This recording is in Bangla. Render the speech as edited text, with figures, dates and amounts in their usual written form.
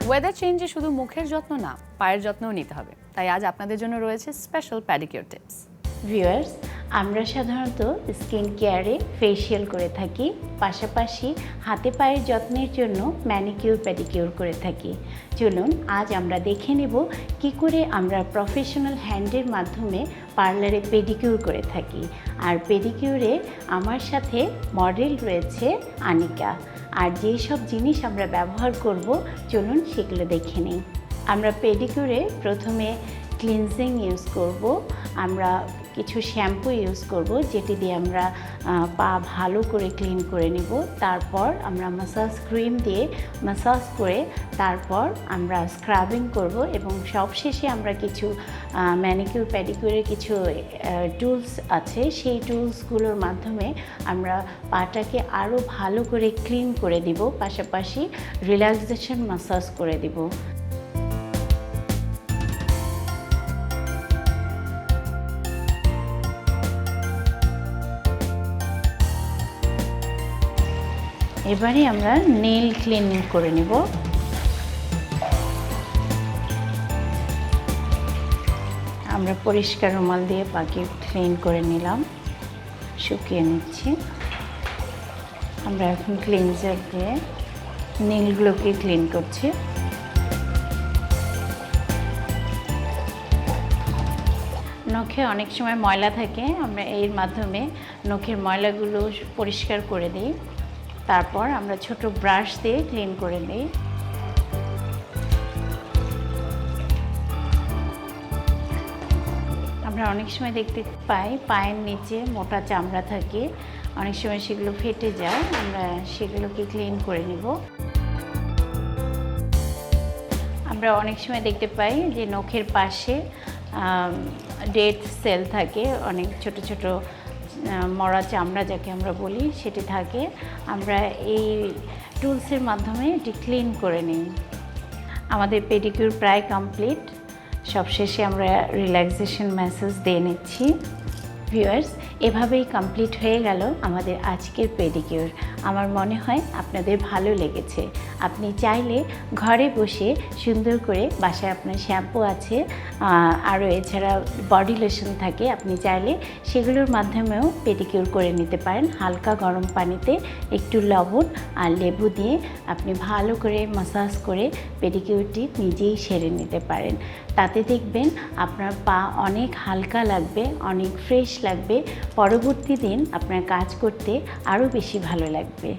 ওয়েদার চেঞ্জে শুধু মুখের যত্ন না, পায়ের যত্নও নিতে হবে। তাই আজ আপনাদের জন্য রয়েছে স্পেশাল প্যাডিকিউর টিপস। ভিউয়ার্স, আমরা সাধারণত স্কিন কেয়ারে ফেসিয়াল করে থাকি, পাশাপাশি হাতে পায়ের যত্নের জন্য ম্যানিকিউর প্যাডিকিউর করে থাকি। চলুন আজ আমরা দেখে নেব কি করে আমরা প্রফেশনাল হ্যান্ডের মাধ্যমে পার্লারে পেডিকিউর করে থাকি। আর পেডিকিউরে আমার সাথে মডেল রয়েছে আনিকা। আর যেই সব জিনিস আমরা ব্যবহার করব চলুন সেগুলো দেখে নিই। আমরা পেডিকিউরে প্রথমে ক্লিনজিং ইউজ করব, আমরা কিছু শ্যাম্পু ইউজ করব যেটি দিয়ে আমরা পা ভালো করে ক্লিন করে নেব। তারপর আমরা মাসাজ ক্রিম দিয়ে মাসাজ করে তারপর আমরা স্ক্রাবিং করব এবং সবশেষে আমরা কিছু ম্যানিকিউর প্যাডিকিউরের কিছু টুলস আছে, সেই টুলসগুলোর মাধ্যমে আমরা পাটাকে আরও ভালো করে ক্লিন করে দিব, পাশাপাশি রিল্যাক্সেশন মাসাজ করে দিব। এবারে আমরা নেল ক্লিনিং করে নেব। আমরা পরিষ্কার রুমাল দিয়ে পাকে ক্লিন করে নিলাম, শুকিয়ে নিচ্ছি। আমরা এখন ক্লিনজার দিয়ে নেলগুলোকে ক্লিন করছি। নখে অনেক সময় ময়লা থাকে, আমরা এর মাধ্যমে নখের ময়লাগুলো পরিষ্কার করে দিই। তারপর আমরা ছোট ব্রাশ দিয়ে ক্লিন করে নিই। আমরা অনেক সময় দেখতে পাই পায়ের নিচে মোটা চামড়া থাকে, অনেক সময় সেগুলো ফেটে যায়, আমরা সেগুলোকে ক্লিন করে নিব। আমরা অনেক সময় দেখতে পাই যে নখের পাশে ডেড সেল থাকে, অনেক ছোট ছোট মরা চামড়া যাকে আমরা বলি সেটি থাকে। আমরা এই টুলসের মাধ্যমে এটি ক্লিন করে নিই। আমাদের পেডিকিউর প্রায় কমপ্লিট। সবশেষে আমরা রিল্যাক্সেশন ম্যাসেজ দিয়ে নিচ্ছি। ভিউয়ার্স, এভাবেই কমপ্লিট হয়ে গেল আমাদের আজকের পেডিকিউর। আমার মনে হয় আপনাদের ভালো লেগেছে। আপনি চাইলে ঘরে বসে সুন্দর করে, বাসায় আপনার শ্যাম্পু আছে, আরও এছাড়া বডি লোশন থাকে, আপনি চাইলে সেগুলোর মাধ্যমেও পেডিকিউর করে নিতে পারেন। হালকা গরম পানিতে একটু লবণ আর লেবু দিয়ে আপনি ভালো করে মাসাজ করে পেডিকিউরটি নিজেই সেরে নিতে পারেন। তাতে দেখবেন আপনার পা অনেক হালকা লাগবে, অনেক ফ্রেশ লাগবে। পরবর্তী দিন আপনার কাজ করতে আরও বেশি ভালো লাগবে।